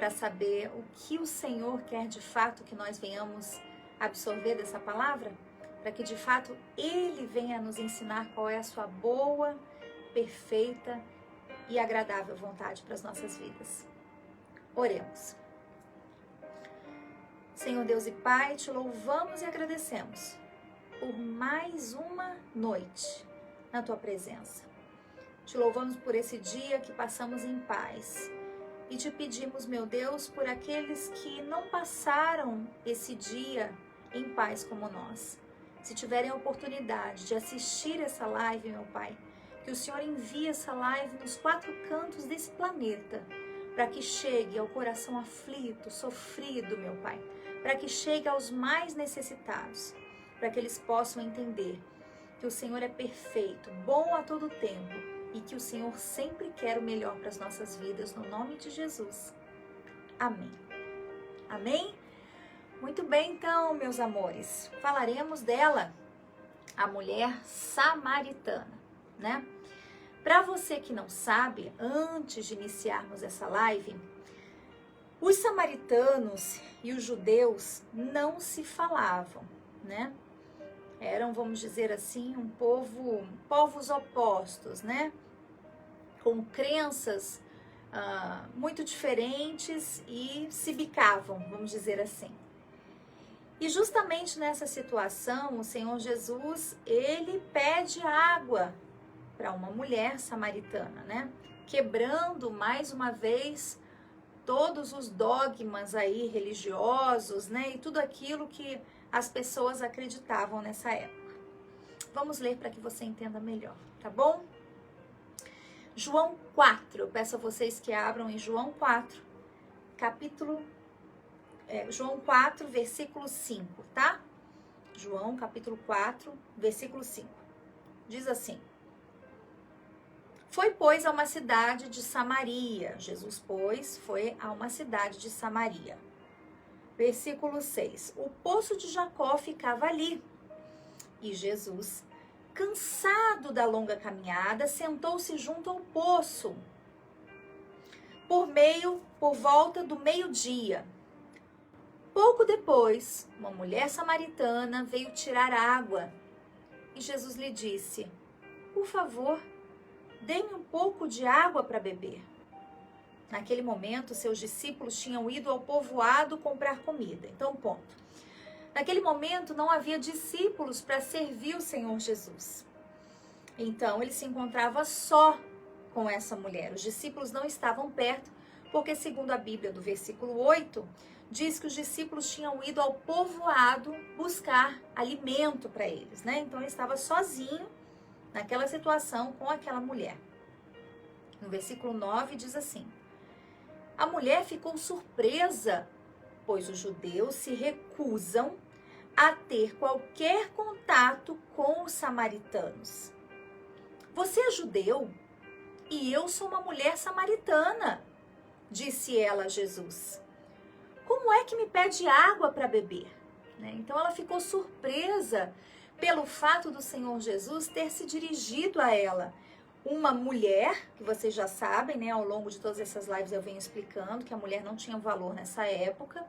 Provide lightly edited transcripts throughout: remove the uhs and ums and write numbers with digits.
para saber o que o Senhor quer de fato que nós venhamos absorver dessa palavra? Para que de fato Ele venha nos ensinar qual é a sua boa, perfeita e agradável vontade para as nossas vidas. Oremos. Senhor Deus e Pai, te louvamos e agradecemos por mais uma noite na tua presença. Te louvamos por esse dia que passamos em paz e te pedimos, meu Deus, por aqueles que não passaram esse dia em paz como nós. Se tiverem a oportunidade de assistir essa live, meu Pai, que o Senhor envie essa live nos 4 cantos desse planeta, para que chegue ao coração aflito, sofrido, meu Pai, para que chegue aos mais necessitados, para que eles possam entender que o Senhor é perfeito, bom a todo tempo e que o Senhor sempre quer o melhor para as nossas vidas, no nome de Jesus. Amém. Amém? Muito bem, então, meus amores, falaremos dela, a mulher samaritana, né? Para você que não sabe, antes de iniciarmos essa live, os samaritanos e os judeus não se falavam, né? Eram, vamos dizer assim, povos opostos, né? Com crenças muito diferentes e se bicavam, vamos dizer assim. E justamente nessa situação, o Senhor Jesus, ele pede água para uma mulher samaritana, né? Quebrando mais uma vez todos os dogmas aí religiosos, né? E tudo aquilo que as pessoas acreditavam nessa época. Vamos ler para que você entenda melhor, tá bom? João 4, eu peço a vocês que abram em João 4, João 4, versículo 5, tá? João, capítulo 4, versículo 5. Diz assim: Foi, pois, a uma cidade de Samaria. Jesus, pois, foi a uma cidade de Samaria. Versículo 6. O poço de Jacó ficava ali. E Jesus, cansado da longa caminhada, sentou-se junto ao poço. Por volta do meio-dia. Pouco depois, uma mulher samaritana veio tirar água. E Jesus lhe disse: Por favor, dê-me um pouco de água para beber. Naquele momento, seus discípulos tinham ido ao povoado comprar comida. Então, ponto. Naquele momento, não havia discípulos para servir o Senhor Jesus. Então, ele se encontrava só com essa mulher. Os discípulos não estavam perto, porque, segundo a Bíblia, do versículo 8, diz que os discípulos tinham ido ao povoado buscar alimento para eles, né? Então, ele estava sozinho naquela situação com aquela mulher. No versículo 9 diz assim: A mulher ficou surpresa, pois os judeus se recusam a ter qualquer contato com os samaritanos. Você é judeu e eu sou uma mulher samaritana, disse ela a Jesus. Como é que me pede água para beber? Então ela ficou surpresa pelo fato do Senhor Jesus ter se dirigido a ela. Uma mulher, que vocês já sabem, né? Ao longo de todas essas lives eu venho explicando que a mulher não tinha valor nessa época.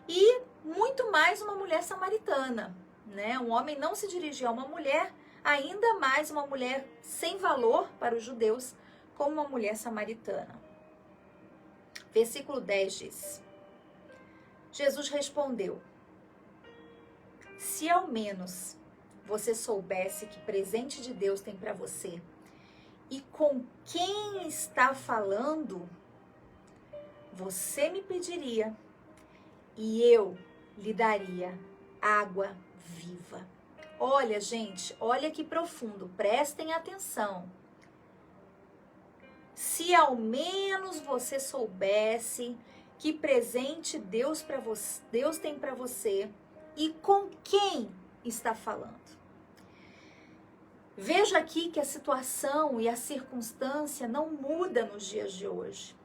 E muito mais uma mulher samaritana, né? Um homem não se dirigia a uma mulher, ainda mais uma mulher sem valor para os judeus, como uma mulher samaritana. Versículo 10 diz: Jesus respondeu: Se ao menos você soubesse que presente de Deus tem para você e com quem está falando, você me pediria e eu lhe daria água viva. Olha, gente, olha que profundo, prestem atenção. Se ao menos você soubesse que presente Deus tem para você e com quem está falando. Veja aqui que a situação e a circunstância não muda nos dias de hoje.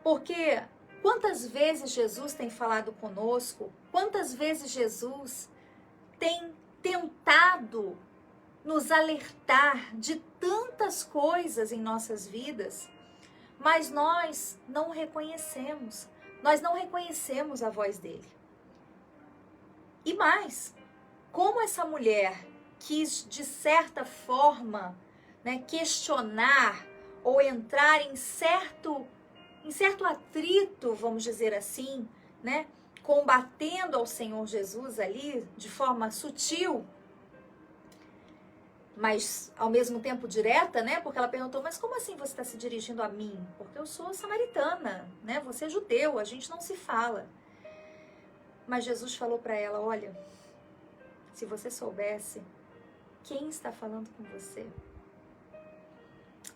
Porque quantas vezes Jesus tem falado conosco, quantas vezes Jesus tem tentado nos alertar de tantas coisas em nossas vidas, mas nós não o reconhecemos. Nós não reconhecemos a voz dele. E mais, como essa mulher quis, de certa forma, né, questionar ou entrar em certo atrito, vamos dizer assim, né, combatendo ao Senhor Jesus ali de forma sutil, mas ao mesmo tempo direta, né? Porque ela perguntou, mas como assim você está se dirigindo a mim? Porque eu sou samaritana, né? Você é judeu, a gente não se fala. Mas Jesus falou para ela, olha, se você soubesse quem está falando com você,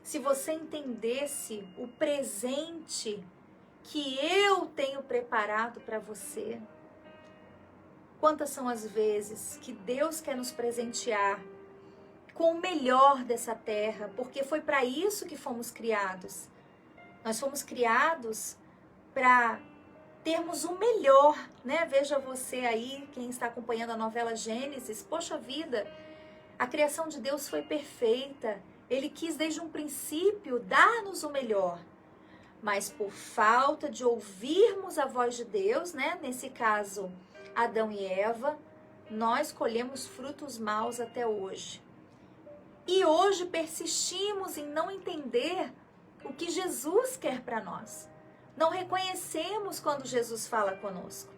se você entendesse o presente que eu tenho preparado para você, quantas são as vezes que Deus quer nos presentear com o melhor dessa terra, porque foi para isso que fomos criados. Nós fomos criados para termos o melhor, né? Veja você aí, quem está acompanhando a novela Gênesis, poxa vida, a criação de Deus foi perfeita. Ele quis desde um princípio dar-nos o melhor. Mas por falta de ouvirmos a voz de Deus, né? Nesse caso, Adão e Eva, nós colhemos frutos maus até hoje. E hoje persistimos em não entender o que Jesus quer para nós. Não reconhecemos quando Jesus fala conosco.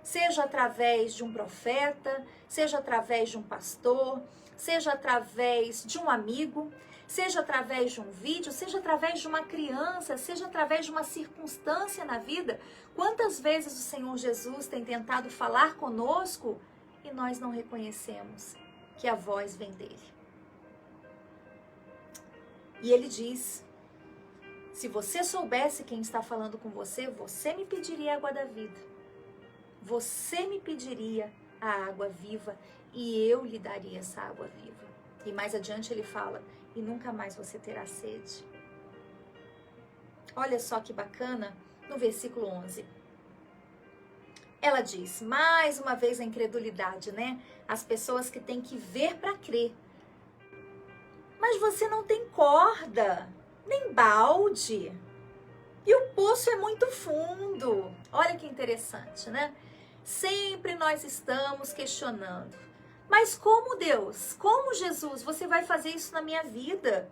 Seja através de um profeta, seja através de um pastor, seja através de um amigo, seja através de um vídeo, seja através de uma criança, seja através de uma circunstância na vida. Quantas vezes o Senhor Jesus tem tentado falar conosco e nós não reconhecemos que a voz vem dele? E ele diz, se você soubesse quem está falando com você, você me pediria a água da vida. Você me pediria a água viva e eu lhe daria essa água viva. E mais adiante ele fala, e nunca mais você terá sede. Olha só que bacana, no versículo 11. Ela diz, mais uma vez a incredulidade, né? As pessoas que têm que ver para crer. Mas você não tem corda, nem balde. E o poço é muito fundo. Olha que interessante, né? Sempre nós estamos questionando. Mas como Deus, como Jesus, você vai fazer isso na minha vida?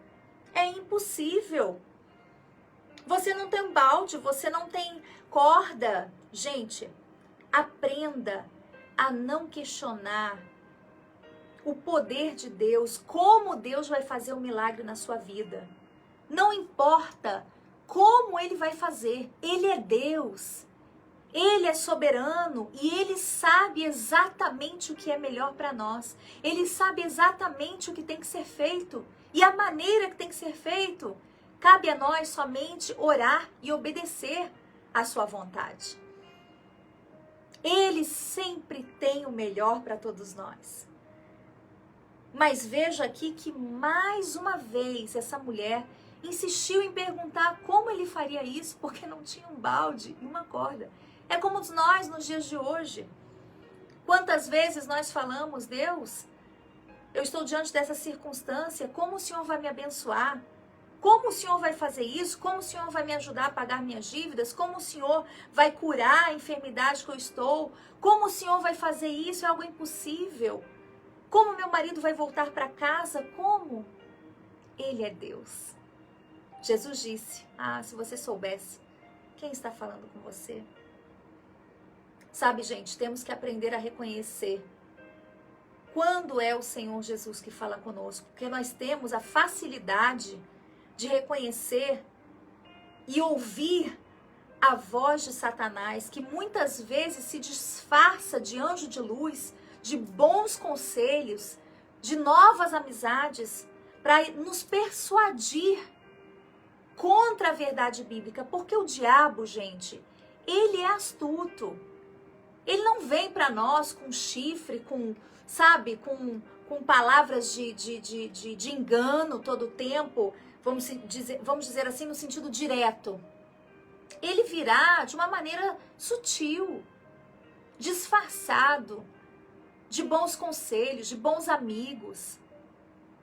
É impossível. Você não tem balde, você não tem corda. Gente, aprenda a não questionar o poder de Deus, como Deus vai fazer um milagre na sua vida. Não importa como Ele vai fazer, Ele é Deus. Ele é soberano e Ele sabe exatamente o que é melhor para nós. Ele sabe exatamente o que tem que ser feito e a maneira que tem que ser feito. Cabe a nós somente orar e obedecer à sua vontade. Ele sempre tem o melhor para todos nós. Mas veja aqui que mais uma vez essa mulher insistiu em perguntar como ele faria isso, porque não tinha um balde e uma corda. É como nós nos dias de hoje. Quantas vezes nós falamos, Deus, eu estou diante dessa circunstância, como o Senhor vai me abençoar? Como o Senhor vai fazer isso? Como o Senhor vai me ajudar a pagar minhas dívidas? Como o Senhor vai curar a enfermidade que eu estou? Como o Senhor vai fazer isso? É algo impossível. Como meu marido vai voltar para casa? Como? Ele é Deus. Jesus disse, se você soubesse quem está falando com você. Sabe, gente, temos que aprender a reconhecer quando é o Senhor Jesus que fala conosco. Porque nós temos a facilidade de reconhecer e ouvir a voz de Satanás, que muitas vezes se disfarça de anjo de luz, de bons conselhos, de novas amizades, para nos persuadir contra a verdade bíblica. Porque o diabo, gente, ele é astuto. Ele não vem para nós com chifre, com palavras de engano todo o tempo, vamos dizer assim, no sentido direto. Ele virá de uma maneira sutil, disfarçado, de bons conselhos, de bons amigos.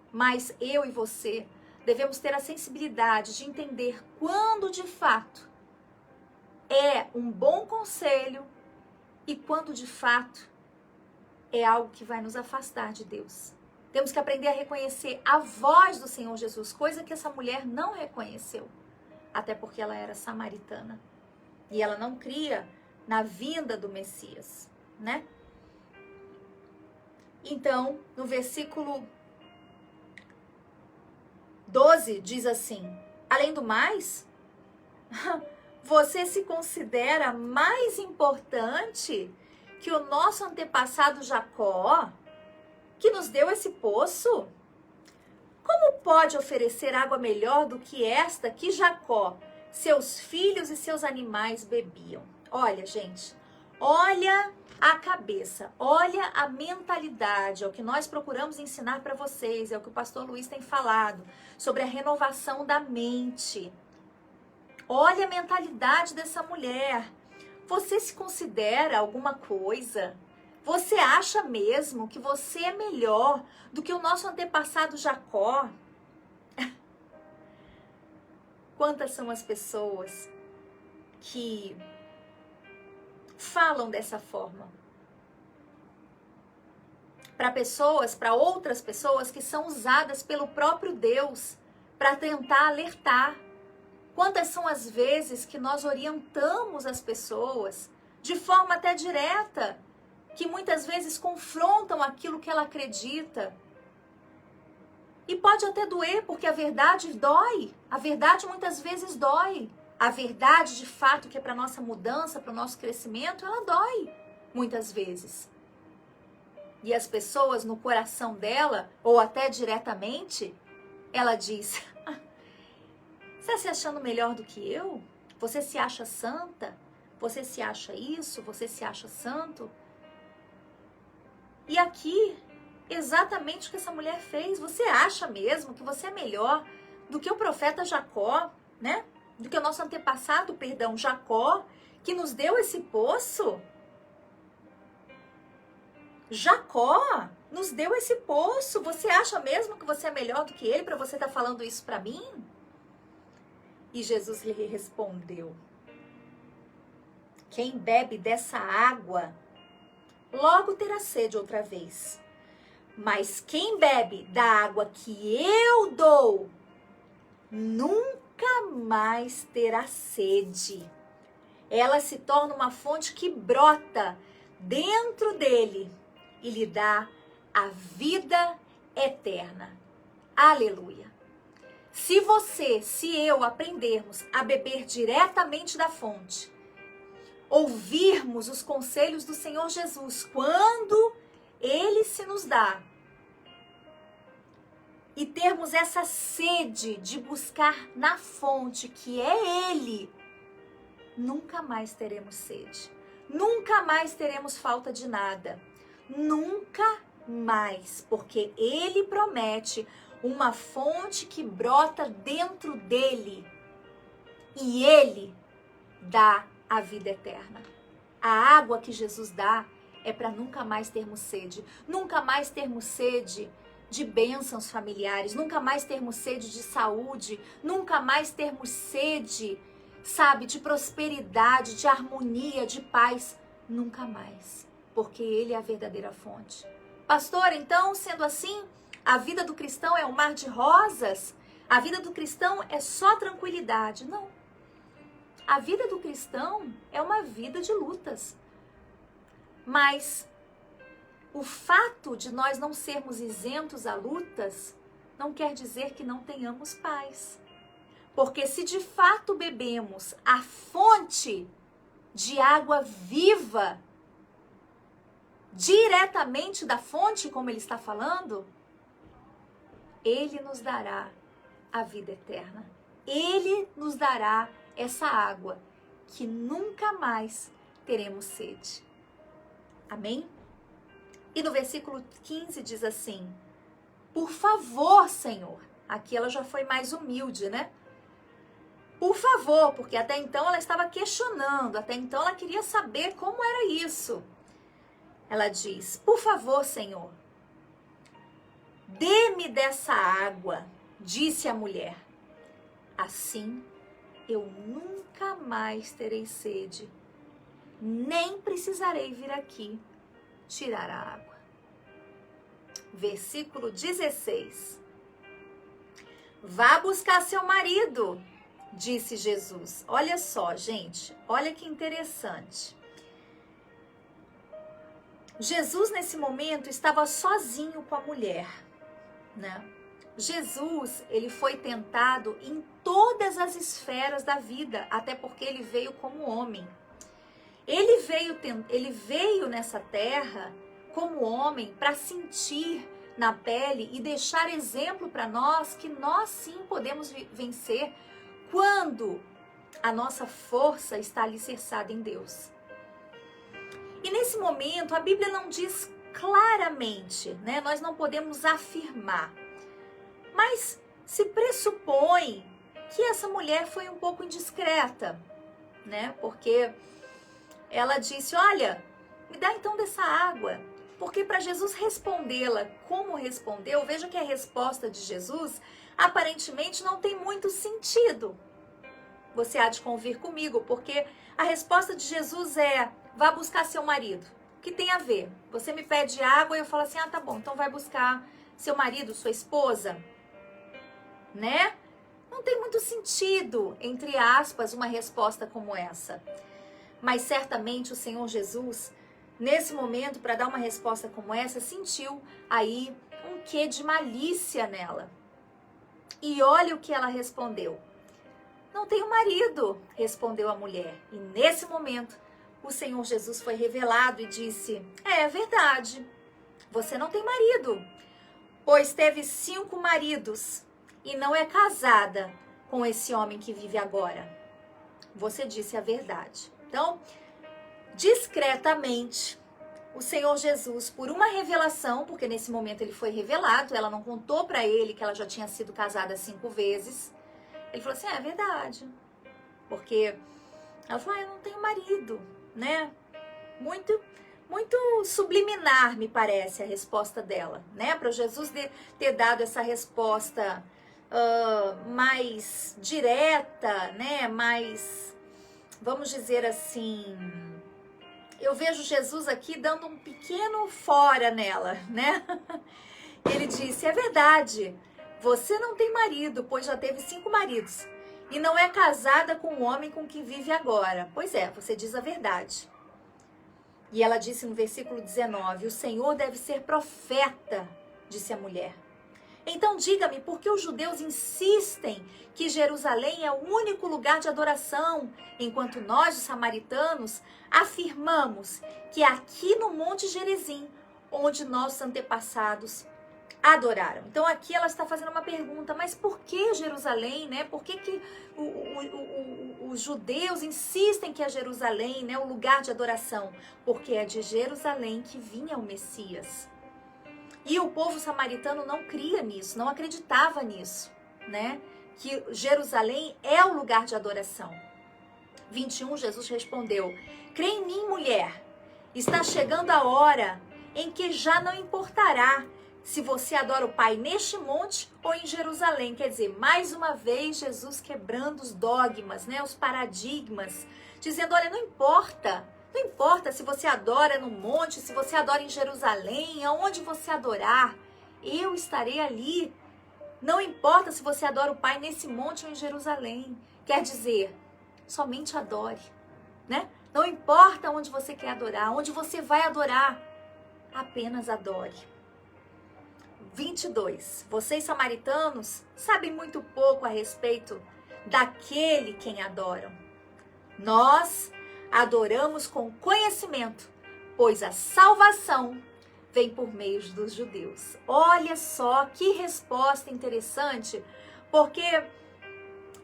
Mas eu e você, devemos ter a sensibilidade de entender quando de fato é um bom conselho e quando de fato é algo que vai nos afastar de Deus. Temos que aprender a reconhecer a voz do Senhor Jesus, coisa que essa mulher não reconheceu, até porque ela era samaritana e ela não cria na vinda do Messias, né? Então, no versículo 12 diz assim: além do mais, você se considera mais importante que o nosso antepassado Jacó, que nos deu esse poço? Como pode oferecer água melhor do que esta que Jacó, seus filhos e seus animais bebiam? Olha, gente, olha a cabeça, olha a mentalidade, é o que nós procuramos ensinar para vocês, é o que o pastor Luiz tem falado, sobre a renovação da mente. Olha a mentalidade dessa mulher. Você se considera alguma coisa? Você acha mesmo que você é melhor do que o nosso antepassado Jacó? Quantas são as pessoas que falam dessa forma? Para outras pessoas que são usadas pelo próprio Deus para tentar alertar. Quantas são as vezes que nós orientamos as pessoas de forma até direta, que muitas vezes confrontam aquilo que ela acredita. E pode até doer, porque a verdade dói. A verdade muitas vezes dói. A verdade, de fato, que é para nossa mudança, para o nosso crescimento, ela dói muitas vezes. E as pessoas no coração dela, ou até diretamente, ela diz: você está se achando melhor do que eu? Você se acha santa? Você se acha isso? Você se acha santo? E aqui, exatamente o que essa mulher fez. Você acha mesmo que você é melhor do que o profeta Jacó, né? Do que o nosso antepassado, Jacó, que nos deu esse poço? Jacó nos deu esse poço. Você acha mesmo que você é melhor do que ele para você estar falando isso para mim? E Jesus lhe respondeu: quem bebe dessa água logo terá sede outra vez. Mas quem bebe da água que eu dou nunca mais terá sede. Ela se torna uma fonte que brota dentro dele e lhe dá a vida eterna. Aleluia! Se você, se eu aprendermos a beber diretamente da fonte, ouvirmos os conselhos do Senhor Jesus quando Ele se nos dá, e termos essa sede de buscar na fonte que é Ele, nunca mais teremos sede, nunca mais teremos falta de nada, nunca mais, porque Ele promete uma fonte que brota dentro dele e Ele dá a vida eterna. A água que Jesus dá é para nunca mais termos sede, nunca mais termos sede de bênçãos familiares, nunca mais termos sede de saúde, nunca mais termos sede, sabe, de prosperidade, de harmonia, de paz, nunca mais, porque Ele é a verdadeira fonte. Pastor, então, sendo assim, a vida do cristão é um mar de rosas? A vida do cristão é só tranquilidade? Não. A vida do cristão é uma vida de lutas. Mas o fato de nós não sermos isentos a lutas não quer dizer que não tenhamos paz. Porque se de fato bebemos a fonte de água viva, diretamente da fonte, como ele está falando, Ele nos dará a vida eterna. Ele nos dará essa água que nunca mais teremos sede. Amém? E no versículo 15 diz assim: por favor, Senhor. Aqui ela já foi mais humilde, né? Por favor, porque até então ela estava questionando, até então ela queria saber como era isso. Ela diz: por favor, Senhor, dê-me dessa água, Disse a mulher: assim eu nunca mais terei sede, nem precisarei vir aqui tirar a água. Versículo 16. Vá buscar seu marido, disse Jesus. Olha só, gente, olha que interessante. Jesus, nesse momento, estava sozinho com a mulher, né? Jesus, ele foi tentado em todas as esferas da vida, até porque ele veio como homem. Ele veio nessa terra como homem para sentir na pele e deixar exemplo para nós que nós sim podemos vencer quando a nossa força está alicerçada em Deus. E nesse momento, a Bíblia não diz claramente, né? Nós não podemos afirmar. Mas se pressupõe que essa mulher foi um pouco indiscreta, né? Porque ela disse: olha, me dá então dessa água. Porque para Jesus respondê-la como respondeu, veja que a resposta de Jesus aparentemente não tem muito sentido. Você há de convir comigo, porque a resposta de Jesus é: vá buscar seu marido. O que tem a ver? Você me pede água e eu falo assim: ah, tá bom, então vai buscar seu marido, sua esposa, né? Não tem muito sentido, entre aspas, uma resposta como essa. Mas certamente o Senhor Jesus, nesse momento, para dar uma resposta como essa, sentiu aí um quê de malícia nela. E olha o que ela respondeu. Não tenho marido, respondeu a mulher. E nesse momento, o Senhor Jesus foi revelado e disse: é verdade, você não tem marido, pois teve 5 maridos e não é casada com esse homem que vive agora. Você disse a verdade. Então, discretamente, o Senhor Jesus, por uma revelação, porque nesse momento ele foi revelado, ela não contou para ele que ela já tinha sido casada 5 vezes. Ele falou assim: é verdade. Porque ela falou: eu não tenho marido, né? Muito subliminar, me parece, a resposta dela, né? Para Jesus ter dado essa resposta mais direta, né? Mais, vamos dizer assim, eu vejo Jesus aqui dando um pequeno fora nela, né? Ele disse: é verdade, você não tem marido, pois já teve 5 maridos, e não é casada com o homem com quem vive agora. Pois é, você diz a verdade. E ela disse no versículo 19: o Senhor deve ser profeta, disse a mulher. Então diga-me, por que os judeus insistem que Jerusalém é o único lugar de adoração, enquanto nós, os samaritanos, afirmamos que é aqui no Monte Gerizim, onde nossos antepassados adoraram. Então aqui ela está fazendo uma pergunta: mas por que Jerusalém, né? Por que os judeus insistem que é Jerusalém, né, o lugar de adoração? Porque é de Jerusalém que vinha o Messias. E o povo samaritano não cria nisso, não acreditava nisso, né? Que Jerusalém é o lugar de adoração. 21, Jesus respondeu: crê em mim, mulher, está chegando a hora em que já não importará se você adora o Pai neste monte ou em Jerusalém. Quer dizer, mais uma vez Jesus quebrando os dogmas, né, os paradigmas, dizendo: olha, não importa se você adora no monte, se você adora em Jerusalém, aonde você adorar, eu estarei ali. Não importa se você adora o Pai nesse monte ou em Jerusalém. Quer dizer, somente adore, né? Não importa onde você quer adorar, onde você vai adorar, apenas adore. 22. Vocês samaritanos sabem muito pouco a respeito daquele quem adoram. Nós adoramos com conhecimento, pois a salvação vem por meio dos judeus. Olha só que resposta interessante, porque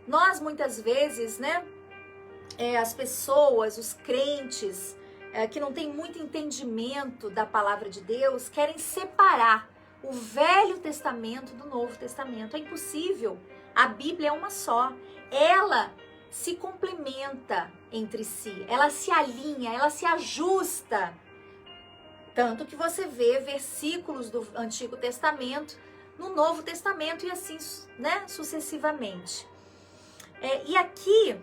nós muitas vezes, né, as pessoas, os crentes, que não têm muito entendimento da palavra de Deus, querem separar o Velho Testamento do Novo Testamento. É impossível. A Bíblia é uma só. Ela se complementa entre si, ela se alinha, ela se ajusta. Tanto que você vê versículos do Antigo Testamento no Novo Testamento e assim, né, sucessivamente. E aqui,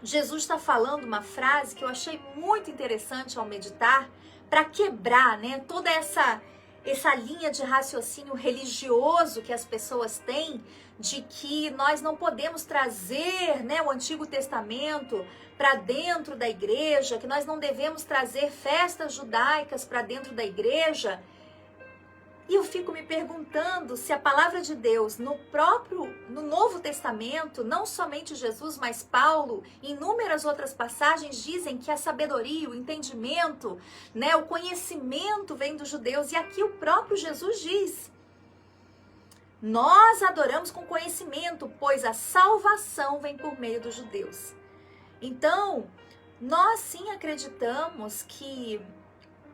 Jesus está falando uma frase que eu achei muito interessante ao meditar, para quebrar, né, toda essa linha de raciocínio religioso que as pessoas têm, de que nós não podemos trazer, né, o Antigo Testamento para dentro da igreja, que nós não devemos trazer festas judaicas para dentro da igreja. E eu fico me perguntando se a palavra de Deus no Novo Testamento, não somente Jesus, mas Paulo, em inúmeras outras passagens, dizem que a sabedoria, o entendimento, né, o conhecimento vem dos judeus. E aqui o próprio Jesus diz: nós adoramos com conhecimento, pois a salvação vem por meio dos judeus. Então, nós sim acreditamos que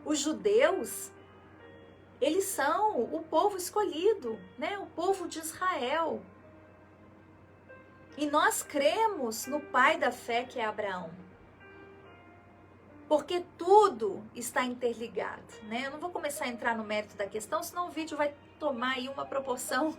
os judeus, eles são o povo escolhido, né? O povo de Israel. E nós cremos no pai da fé, que é Abraão. Porque tudo está interligado, né? Eu não vou começar a entrar no mérito da questão, senão o vídeo vai tomar aí uma proporção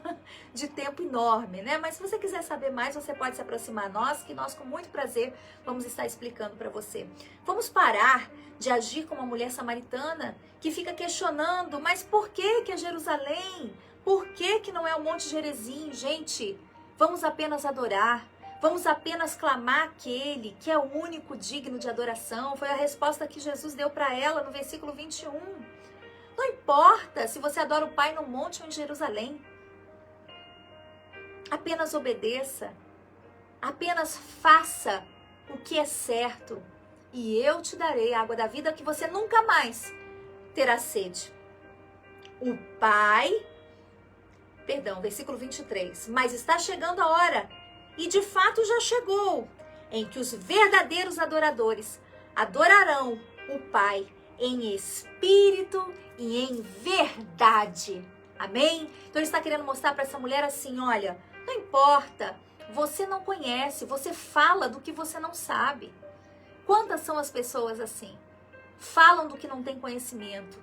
de tempo enorme, né? Mas se você quiser saber mais, você pode se aproximar a nós, que nós com muito prazer vamos estar explicando para você. Vamos parar de agir como uma mulher samaritana que fica questionando, mas por que é Jerusalém? Por que não é o Monte Gerizim? Gente, vamos apenas adorar. Vamos apenas clamar aquele que é o único digno de adoração. Foi a resposta que Jesus deu para ela no versículo 21. Não importa se você adora o Pai no monte ou em Jerusalém. Apenas obedeça. Apenas faça o que é certo. E eu te darei a água da vida, que você nunca mais terá sede. O Pai, versículo 23. Mas está chegando a hora, e de fato já chegou, em que os verdadeiros adoradores adorarão o Pai em espírito e em verdade. Amém? Então ele está querendo mostrar para essa mulher assim, olha, não importa, você não conhece, você fala do que você não sabe. Quantas são as pessoas assim? Falam do que não tem conhecimento.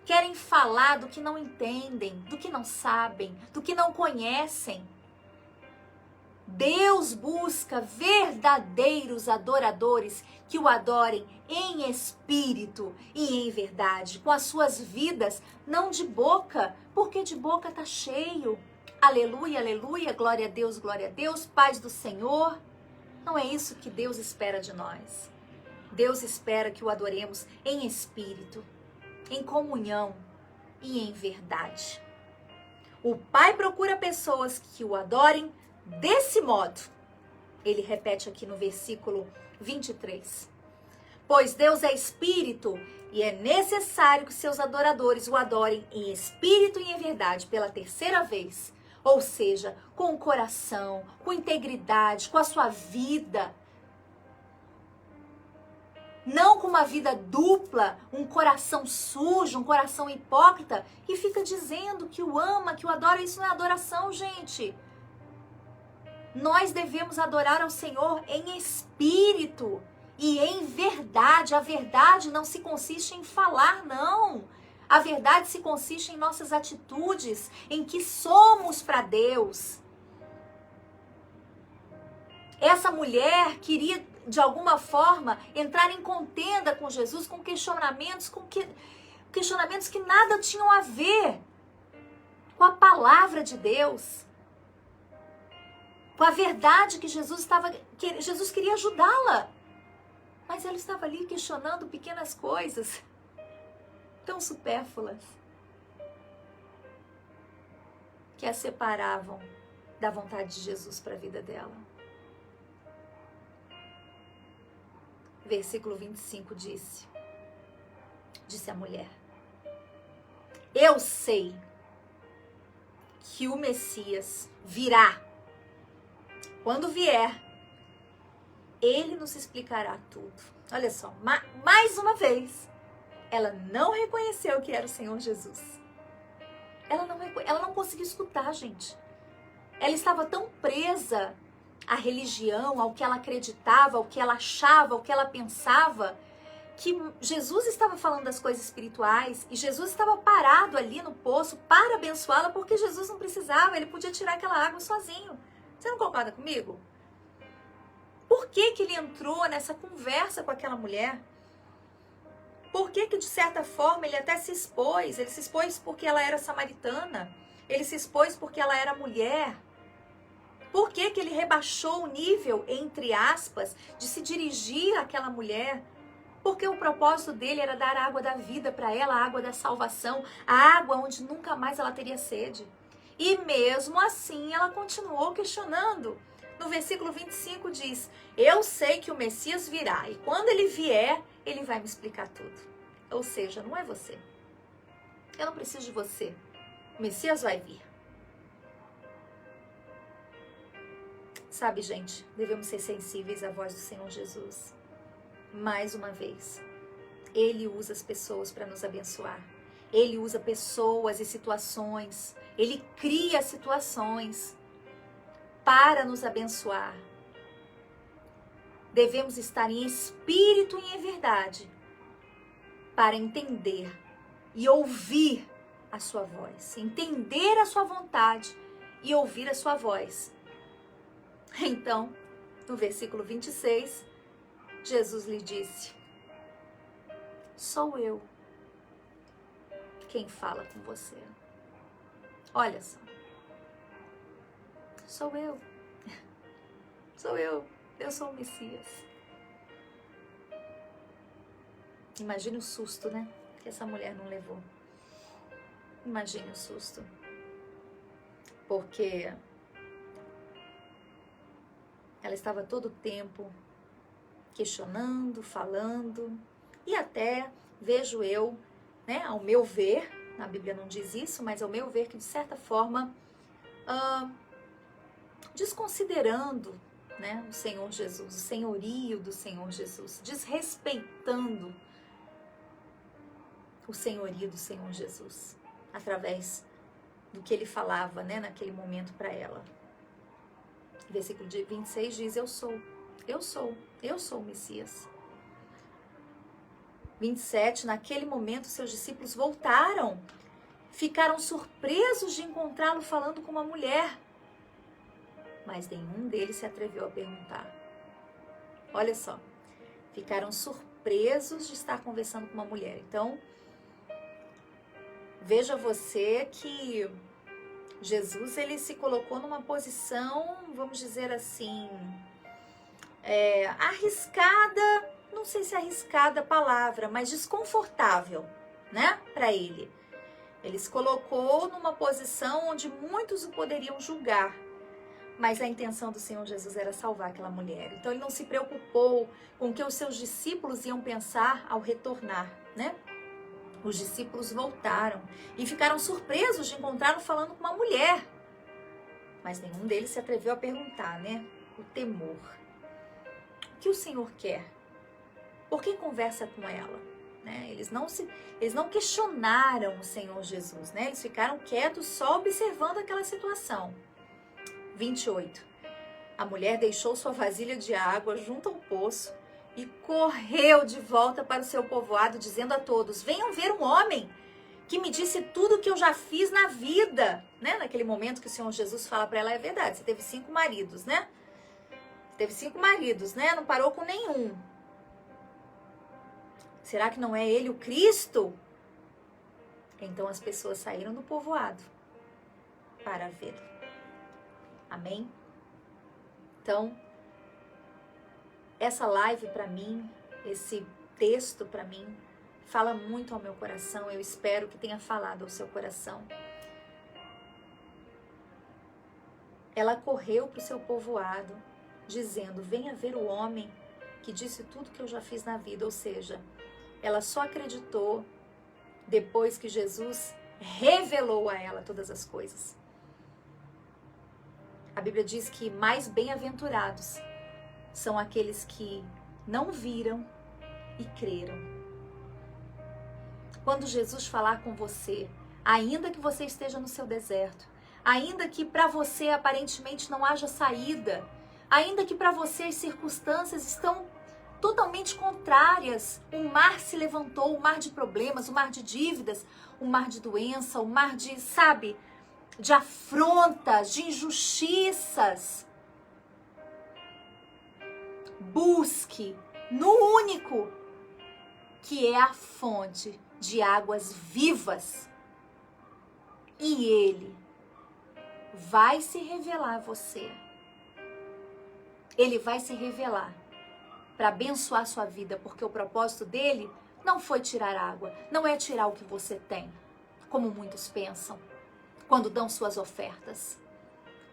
Querem falar do que não entendem, do que não sabem, do que não conhecem. Deus busca verdadeiros adoradores que o adorem em espírito e em verdade, com as suas vidas, não de boca, porque de boca tá cheio. Aleluia, aleluia, glória a Deus, paz do Senhor. Não é isso que Deus espera de nós. Deus espera que o adoremos em espírito, em comunhão e em verdade. O Pai procura pessoas que o adorem desse modo. Ele repete aqui no versículo 23. Pois Deus é espírito e é necessário que seus adoradores o adorem em espírito e em verdade pela terceira vez. Ou seja, com o coração, com integridade, com a sua vida. Não com uma vida dupla, um coração sujo, um coração hipócrita, e fica dizendo que o ama, que o adora. Isso não é adoração, gente. Nós devemos adorar ao Senhor em espírito e em verdade. A verdade não se consiste em falar, não. A verdade se consiste em nossas atitudes, em que somos para Deus. Essa mulher queria, de alguma forma, entrar em contenda com Jesus, com questionamentos, questionamentos que nada tinham a ver com a palavra de Deus, com a verdade que Jesus queria ajudá-la. Mas ela estava ali questionando pequenas coisas tão supérfluas que a separavam da vontade de Jesus para a vida dela. Versículo 25 disse a mulher: eu sei que o Messias virá. Quando vier, ele nos explicará tudo. Olha só, mais uma vez, ela não reconheceu que era o Senhor Jesus. Ela não conseguiu escutar, gente. Ela estava tão presa à religião, ao que ela acreditava, ao que ela achava, ao que ela pensava, que Jesus estava falando das coisas espirituais e Jesus estava parado ali no poço para abençoá-la, porque Jesus não precisava, ele podia tirar aquela água sozinho. Você não concorda comigo? Por que que ele entrou nessa conversa com aquela mulher? Por que que, de certa forma, ele até se expôs? Ele se expôs porque ela era samaritana. Ele se expôs porque ela era mulher. Por que que ele rebaixou o nível, entre aspas, de se dirigir àquela mulher? Porque o propósito dele era dar a água da vida para ela, a água da salvação, a água onde nunca mais ela teria sede. E mesmo assim ela continuou questionando. No versículo 25 diz: eu sei que o Messias virá e quando ele vier, ele vai me explicar tudo. Ou seja, não é você. Eu não preciso de você. O Messias vai vir. Sabe, gente, devemos ser sensíveis à voz do Senhor Jesus. Mais uma vez, Ele usa as pessoas para nos abençoar. Ele usa pessoas e situações. Ele cria situações para nos abençoar. Devemos estar em espírito e em verdade para entender e ouvir a sua voz. Entender a sua vontade e ouvir a sua voz. Então, no versículo 26, Jesus lhe disse: sou eu quem fala com você. Olha só. Sou eu. Sou eu. Eu sou o Messias. Imagine o susto, né? Que essa mulher não levou. Imagine o susto. Porque ela estava todo o tempo questionando, falando, e até vejo eu, né, ao meu ver, a Bíblia não diz isso, mas ao meu ver que de certa forma desconsiderando, né, o Senhor Jesus, o senhorio do Senhor Jesus, desrespeitando o senhorio do Senhor Jesus, através do que ele falava, né, naquele momento para ela. Versículo 26 diz: eu sou o Messias. 27, naquele momento seus discípulos voltaram, ficaram surpresos de encontrá-lo falando com uma mulher, mas nenhum deles se atreveu a perguntar. Olha só, ficaram surpresos de estar conversando com uma mulher. Então, veja você que Jesus, ele se colocou numa posição, vamos dizer assim, arriscada, não sei se arriscada a palavra, mas desconfortável, né, para ele. Ele se colocou numa posição onde muitos o poderiam julgar, mas a intenção do Senhor Jesus era salvar aquela mulher. Então ele não se preocupou com o que os seus discípulos iam pensar ao retornar, né? Os discípulos voltaram e ficaram surpresos de encontrá-lo falando com uma mulher. Mas nenhum deles se atreveu a perguntar, né? O temor. O que o Senhor quer? Por que conversa com ela? Né? Eles não questionaram o Senhor Jesus, né? Eles ficaram quietos só observando aquela situação. 28. A mulher deixou sua vasilha de água junto ao poço e correu de volta para o seu povoado, dizendo a todos: venham ver um homem que me disse tudo o que eu já fiz na vida. Né? Naquele momento que o Senhor Jesus fala para ela, é verdade, você teve 5 maridos, né? Teve 5 maridos, né? Não parou com nenhum. Será que não é ele o Cristo? Então as pessoas saíram do povoado para vê-lo. Amém? Então, essa live para mim, esse texto para mim, fala muito ao meu coração. Eu espero que tenha falado ao seu coração. Ela correu para o seu povoado, dizendo: venha ver o homem que disse tudo que eu já fiz na vida. Ou seja, ela só acreditou depois que Jesus revelou a ela todas as coisas. A Bíblia diz que mais bem-aventurados são aqueles que não viram e creram. Quando Jesus falar com você, ainda que você esteja no seu deserto, ainda que para você aparentemente não haja saída, ainda que para você as circunstâncias estão totalmente contrárias. O mar se levantou, o mar de problemas, o mar de dívidas, o mar de doença, o mar de, sabe, de afrontas, de injustiças. Busque no único que é a fonte de águas vivas. E Ele vai se revelar a você. Ele vai se revelar para abençoar a sua vida, porque o propósito dele não foi tirar água, não é tirar o que você tem, como muitos pensam, quando dão suas ofertas.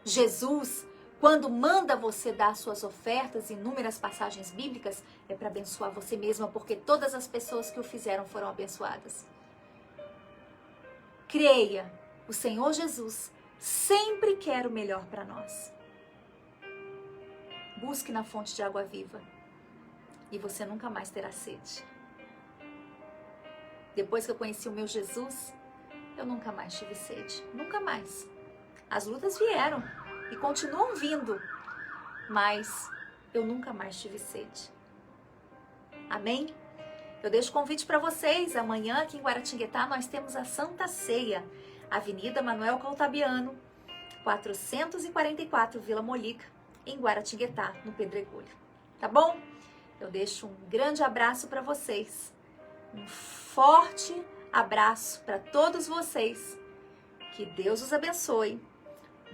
Jesus, quando manda você dar suas ofertas, em inúmeras passagens bíblicas, é para abençoar você mesma, porque todas as pessoas que o fizeram foram abençoadas. Creia, o Senhor Jesus sempre quer o melhor para nós. Busque na fonte de água viva e você nunca mais terá sede. Depois que eu conheci o meu Jesus, eu nunca mais tive sede. Nunca mais. As lutas vieram e continuam vindo, mas eu nunca mais tive sede. Amém? Eu deixo o convite para vocês. Amanhã aqui em Guaratinguetá nós temos a Santa Ceia. Avenida Manuel Caltabiano, 444, Vila Molica, em Guaratinguetá, no Pedregulho. Tá bom? Eu deixo um grande abraço para vocês. Um forte abraço para todos vocês. Que Deus os abençoe.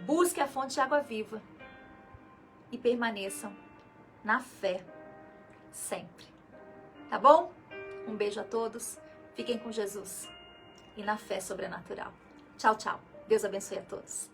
Busque a fonte de água viva e permaneçam na fé sempre. Tá bom? Um beijo a todos. Fiquem com Jesus e na fé sobrenatural. Tchau, tchau. Deus abençoe a todos.